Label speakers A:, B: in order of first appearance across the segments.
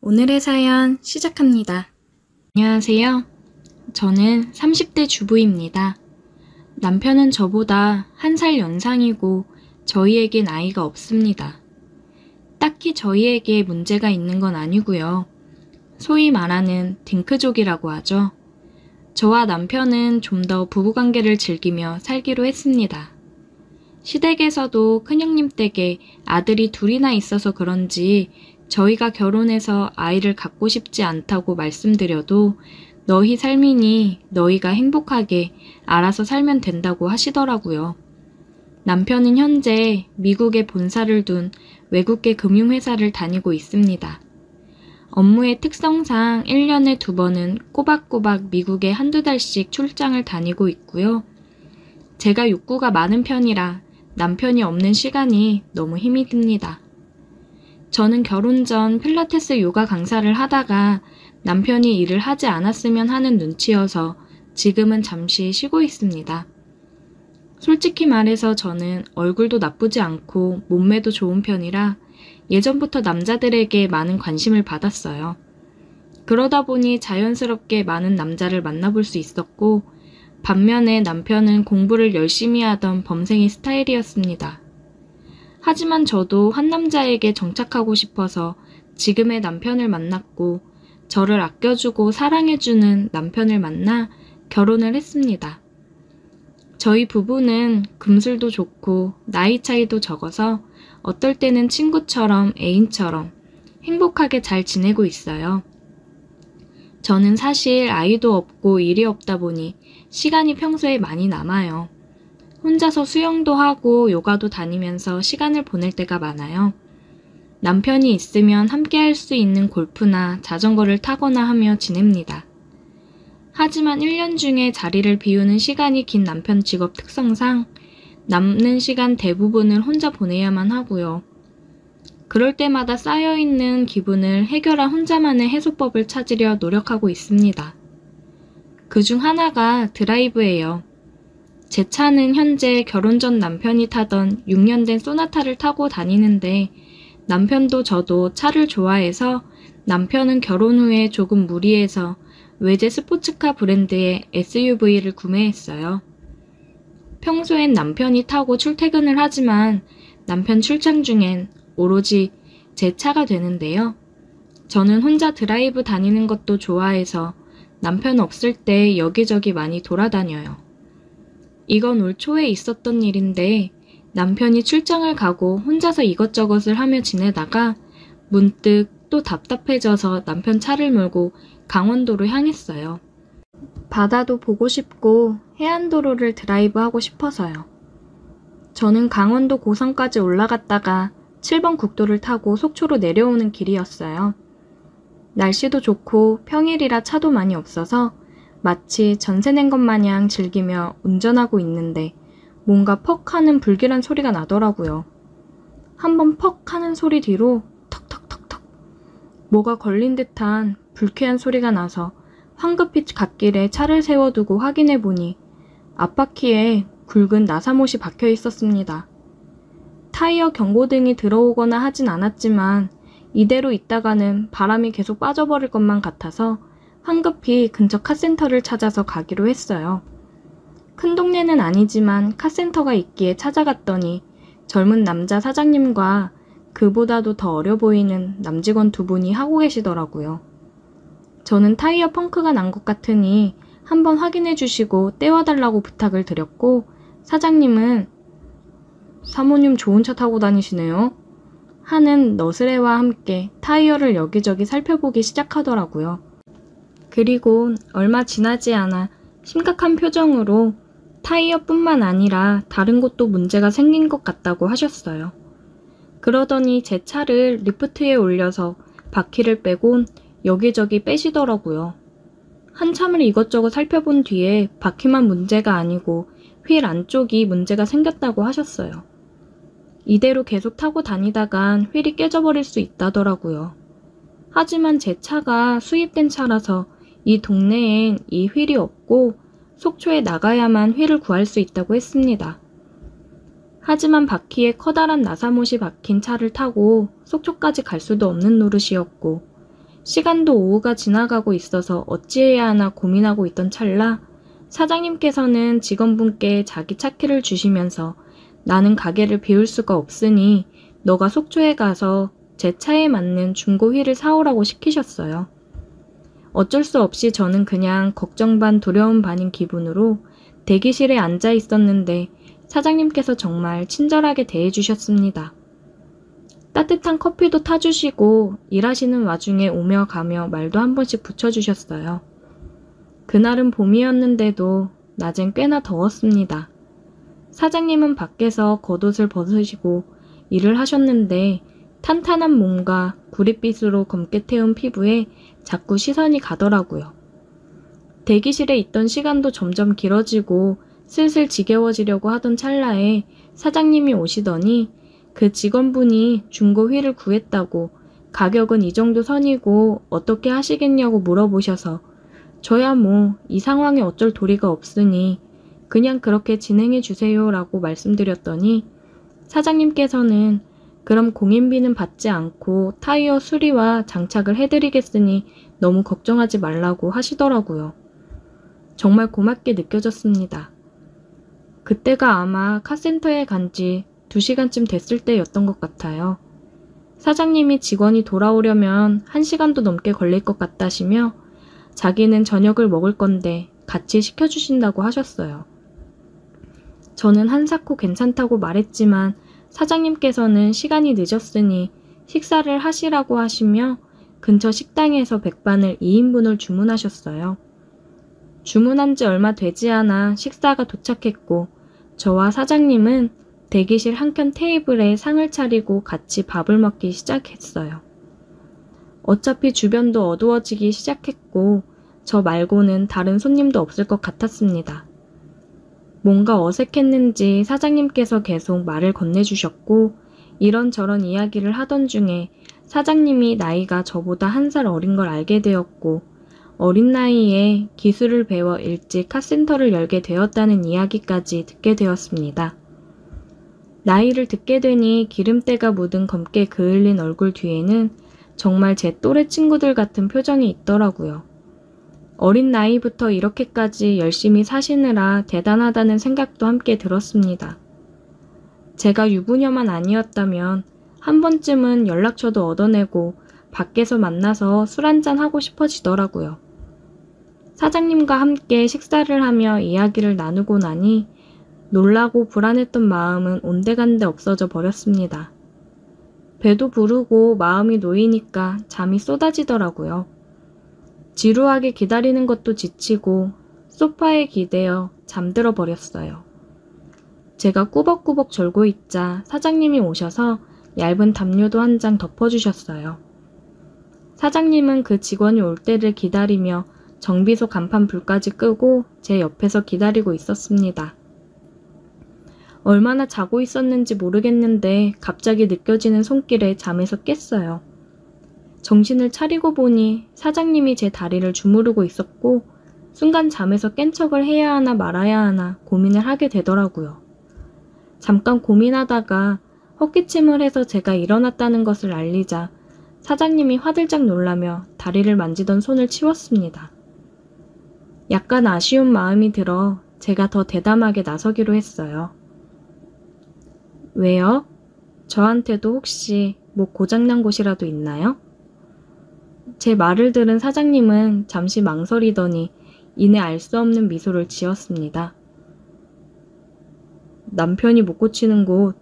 A: 오늘의 사연 시작합니다. 안녕하세요. 저는 30대 주부입니다. 남편은 저보다 1살 연상이고 저희에겐 아이가 없습니다. 딱히 저희에게 문제가 있는 건 아니고요. 소위 말하는 딩크족이라고 하죠. 저와 남편은 좀 더 부부관계를 즐기며 살기로 했습니다. 시댁에서도 큰형님 댁에 아들이 둘이나 있어서 그런지 저희가 결혼해서 아이를 갖고 싶지 않다고 말씀드려도 너희 삶이니 너희가 행복하게 알아서 살면 된다고 하시더라고요. 남편은 현재 미국에 본사를 둔 외국계 금융회사를 다니고 있습니다. 업무의 특성상 1년에 2번은 꼬박꼬박 미국에 한두 달씩 출장을 다니고 있고요. 제가 욕구가 많은 편이라 남편이 없는 시간이 너무 힘이 듭니다. 저는 결혼 전 필라테스 요가 강사를 하다가 남편이 일을 하지 않았으면 하는 눈치여서 지금은 잠시 쉬고 있습니다. 솔직히 말해서 저는 얼굴도 나쁘지 않고 몸매도 좋은 편이라 예전부터 남자들에게 많은 관심을 받았어요. 그러다 보니 자연스럽게 많은 남자를 만나볼 수 있었고 반면에 남편은 공부를 열심히 하던 범생이 스타일이었습니다. 하지만 저도 한 남자에게 정착하고 싶어서 지금의 남편을 만났고 저를 아껴주고 사랑해주는 남편을 만나 결혼을 했습니다. 저희 부부는 금술도 좋고 나이 차이도 적어서 어떨 때는 친구처럼 애인처럼 행복하게 잘 지내고 있어요. 저는 사실 아이도 없고 일이 없다 보니 시간이 평소에 많이 남아요. 혼자서 수영도 하고 요가도 다니면서 시간을 보낼 때가 많아요. 남편이 있으면 함께 할 수 있는 골프나 자전거를 타거나 하며 지냅니다. 하지만 1년 중에 자리를 비우는 시간이 긴 남편 직업 특성상 남는 시간 대부분을 혼자 보내야만 하고요. 그럴 때마다 쌓여있는 기분을 해결한 혼자만의 해소법을 찾으려 노력하고 있습니다. 그중 하나가 드라이브예요. 제 차는 현재 결혼 전 남편이 타던 6년 된 소나타를 타고 다니는데 남편도 저도 차를 좋아해서 남편은 결혼 후에 조금 무리해서 외제 스포츠카 브랜드의 SUV를 구매했어요. 평소엔 남편이 타고 출퇴근을 하지만 남편 출장 중엔 오로지 제 차가 되는데요. 저는 혼자 드라이브 다니는 것도 좋아해서 남편 없을 때 여기저기 많이 돌아다녀요. 이건 올 초에 있었던 일인데 남편이 출장을 가고 혼자서 이것저것을 하며 지내다가 문득 또 답답해져서 남편 차를 몰고 강원도로 향했어요. 바다도 보고 싶고 해안도로를 드라이브하고 싶어서요. 저는 강원도 고성까지 올라갔다가 7번 국도를 타고 속초로 내려오는 길이었어요. 날씨도 좋고 평일이라 차도 많이 없어서 마치 전세 낸 것 마냥 즐기며 운전하고 있는데 뭔가 퍽 하는 불길한 소리가 나더라고요. 한번 퍽 하는 소리 뒤로 턱턱턱턱 뭐가 걸린 듯한 불쾌한 소리가 나서 황급히 갓길에 차를 세워두고 확인해 보니 앞바퀴에 굵은 나사못이 박혀 있었습니다. 타이어 경고등이 들어오거나 하진 않았지만 이대로 있다가는 바람이 계속 빠져버릴 것만 같아서 황급히 근처 카센터를 찾아서 가기로 했어요. 큰 동네는 아니지만 카센터가 있기에 찾아갔더니 젊은 남자 사장님과 그보다도 더 어려 보이는 남직원 2분이 하고 계시더라고요. 저는 타이어 펑크가 난 것 같으니 한번 확인해 주시고 떼와달라고 부탁을 드렸고 사장님은 사모님 좋은 차 타고 다니시네요 하는 너스레와 함께 타이어를 여기저기 살펴보기 시작하더라고요. 그리고 얼마 지나지 않아 심각한 표정으로 타이어뿐만 아니라 다른 곳도 문제가 생긴 것 같다고 하셨어요. 그러더니 제 차를 리프트에 올려서 바퀴를 빼곤 여기저기 빼시더라고요. 한참을 이것저것 살펴본 뒤에 바퀴만 문제가 아니고 휠 안쪽이 문제가 생겼다고 하셨어요. 이대로 계속 타고 다니다간 휠이 깨져버릴 수 있다더라고요. 하지만 제 차가 수입된 차라서 이 동네엔 이 휠이 없고 속초에 나가야만 휠을 구할 수 있다고 했습니다. 하지만 바퀴에 커다란 나사못이 박힌 차를 타고 속초까지 갈 수도 없는 노릇이었고 시간도 오후가 지나가고 있어서 어찌해야 하나 고민하고 있던 찰나 사장님께서는 직원분께 자기 차키를 주시면서 나는 가게를 비울 수가 없으니 너가 속초에 가서 제 차에 맞는 중고 휠을 사오라고 시키셨어요. 어쩔 수 없이 저는 그냥 걱정 반 두려움 반인 기분으로 대기실에 앉아 있었는데 사장님께서 정말 친절하게 대해주셨습니다. 따뜻한 커피도 타주시고 일하시는 와중에 오며 가며 말도 한 번씩 붙여주셨어요. 그날은 봄이었는데도 낮엔 꽤나 더웠습니다. 사장님은 밖에서 겉옷을 벗으시고 일을 하셨는데 탄탄한 몸과 구릿빛으로 검게 태운 피부에 자꾸 시선이 가더라고요. 대기실에 있던 시간도 점점 길어지고 슬슬 지겨워지려고 하던 찰나에 사장님이 오시더니 그 직원분이 중고 휠을 구했다고 가격은 이 정도 선이고 어떻게 하시겠냐고 물어보셔서 저야 뭐 이 상황에 어쩔 도리가 없으니 그냥 그렇게 진행해 주세요 라고 말씀드렸더니 사장님께서는 그럼 공인비는 받지 않고 타이어 수리와 장착을 해드리겠으니 너무 걱정하지 말라고 하시더라고요. 정말 고맙게 느껴졌습니다. 그때가 아마 카센터에 간 지 2시간쯤 됐을 때였던 것 같아요. 사장님이 직원이 돌아오려면 1시간도 넘게 걸릴 것 같다시며 자기는 저녁을 먹을 건데 같이 시켜주신다고 하셨어요. 저는 한사코 괜찮다고 말했지만 사장님께서는 시간이 늦었으니 식사를 하시라고 하시며 근처 식당에서 백반을 2인분을 주문하셨어요. 주문한 지 얼마 되지 않아 식사가 도착했고 저와 사장님은 대기실 한켠 테이블에 상을 차리고 같이 밥을 먹기 시작했어요. 어차피 주변도 어두워지기 시작했고 저 말고는 다른 손님도 없을 것 같았습니다. 뭔가 어색했는지 사장님께서 계속 말을 건네주셨고 이런저런 이야기를 하던 중에 사장님이 나이가 저보다 1살 어린 걸 알게 되었고 어린 나이에 기술을 배워 일찍 카센터를 열게 되었다는 이야기까지 듣게 되었습니다. 나이를 듣게 되니 기름때가 묻은 검게 그을린 얼굴 뒤에는 정말 제 또래 친구들 같은 표정이 있더라고요. 어린 나이부터 이렇게까지 열심히 사시느라 대단하다는 생각도 함께 들었습니다. 제가 유부녀만 아니었다면 한 번쯤은 연락처도 얻어내고 밖에서 만나서 술 한잔 하고 싶어지더라고요. 사장님과 함께 식사를 하며 이야기를 나누고 나니 놀라고 불안했던 마음은 온데간데 없어져 버렸습니다. 배도 부르고 마음이 놓이니까 잠이 쏟아지더라고요. 지루하게 기다리는 것도 지치고 소파에 기대어 잠들어 버렸어요. 제가 꾸벅꾸벅 졸고 있자 사장님이 오셔서 얇은 담요도 한 장 덮어주셨어요. 사장님은 그 직원이 올 때를 기다리며 정비소 간판 불까지 끄고 제 옆에서 기다리고 있었습니다. 얼마나 자고 있었는지 모르겠는데 갑자기 느껴지는 손길에 잠에서 깼어요. 정신을 차리고 보니 사장님이 제 다리를 주무르고 있었고 순간 잠에서 깬 척을 해야 하나 말아야 하나 고민을 하게 되더라고요. 잠깐 고민하다가 헛기침을 해서 제가 일어났다는 것을 알리자 사장님이 화들짝 놀라며 다리를 만지던 손을 치웠습니다. 약간 아쉬운 마음이 들어 제가 더 대담하게 나서기로 했어요. 왜요? 저한테도 혹시 뭐 고장난 곳이라도 있나요? 제 말을 들은 사장님은 잠시 망설이더니 이내 알 수 없는 미소를 지었습니다. 남편이 못 고치는 곳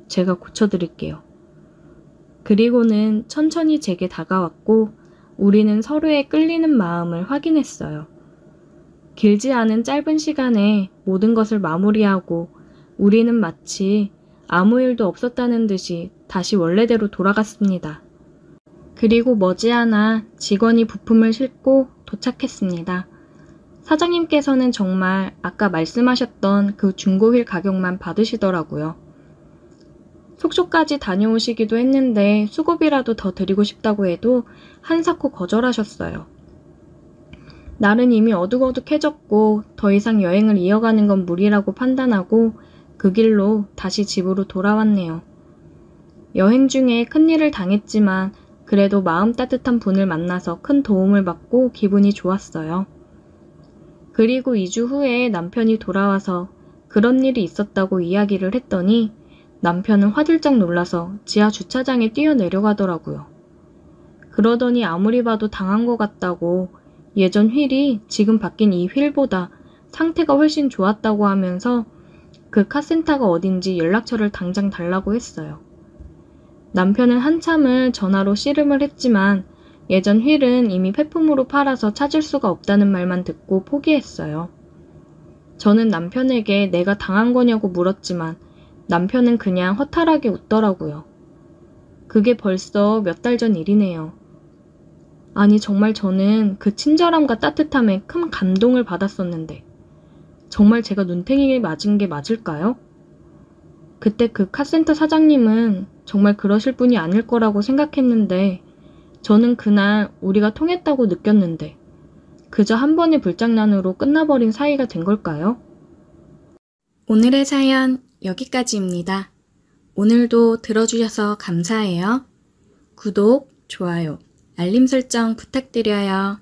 A: 제가 고쳐드릴게요. 그리고는 천천히 제게 다가왔고 우리는 서로의 끌리는 마음을 확인했어요. 길지 않은 짧은 시간에 모든 것을 마무리하고 우리는 마치 아무 일도 없었다는 듯이 다시 원래대로 돌아갔습니다. 그리고 머지않아 직원이 부품을 싣고 도착했습니다. 사장님께서는 정말 아까 말씀하셨던 그 중고휠 가격만 받으시더라고요. 속초까지 다녀오시기도 했는데 수고비라도 더 드리고 싶다고 해도 한사코 거절하셨어요. 날은 이미 어둑어둑해졌고 더 이상 여행을 이어가는 건 무리라고 판단하고 그 길로 다시 집으로 돌아왔네요. 여행 중에 큰일을 당했지만 그래도 마음 따뜻한 분을 만나서 큰 도움을 받고 기분이 좋았어요. 그리고 2주 후에 남편이 돌아와서 그런 일이 있었다고 이야기를 했더니 남편은 화들짝 놀라서 지하 주차장에 뛰어내려가더라고요. 그러더니 아무리 봐도 당한 것 같다고 예전 휠이 지금 바뀐 이 휠보다 상태가 훨씬 좋았다고 하면서 그 카센터가 어딘지 연락처를 당장 달라고 했어요. 남편은 한참을 전화로 씨름을 했지만 예전 휠은 이미 폐품으로 팔아서 찾을 수가 없다는 말만 듣고 포기했어요. 저는 남편에게 내가 당한 거냐고 물었지만 남편은 그냥 허탈하게 웃더라고요. 그게 벌써 몇 달 전 일이네요. 아니 정말 저는 그 친절함과 따뜻함에 큰 감동을 받았었는데 정말 제가 눈탱이에 맞은 게 맞을까요? 그때 그 카센터 사장님은 정말 그러실 분이 아닐 거라고 생각했는데 저는 그날 우리가 통했다고 느꼈는데 그저 한 번의 불장난으로 끝나버린 사이가 된 걸까요? 오늘의 사연 여기까지입니다. 오늘도 들어주셔서 감사해요. 구독, 좋아요, 알림 설정 부탁드려요.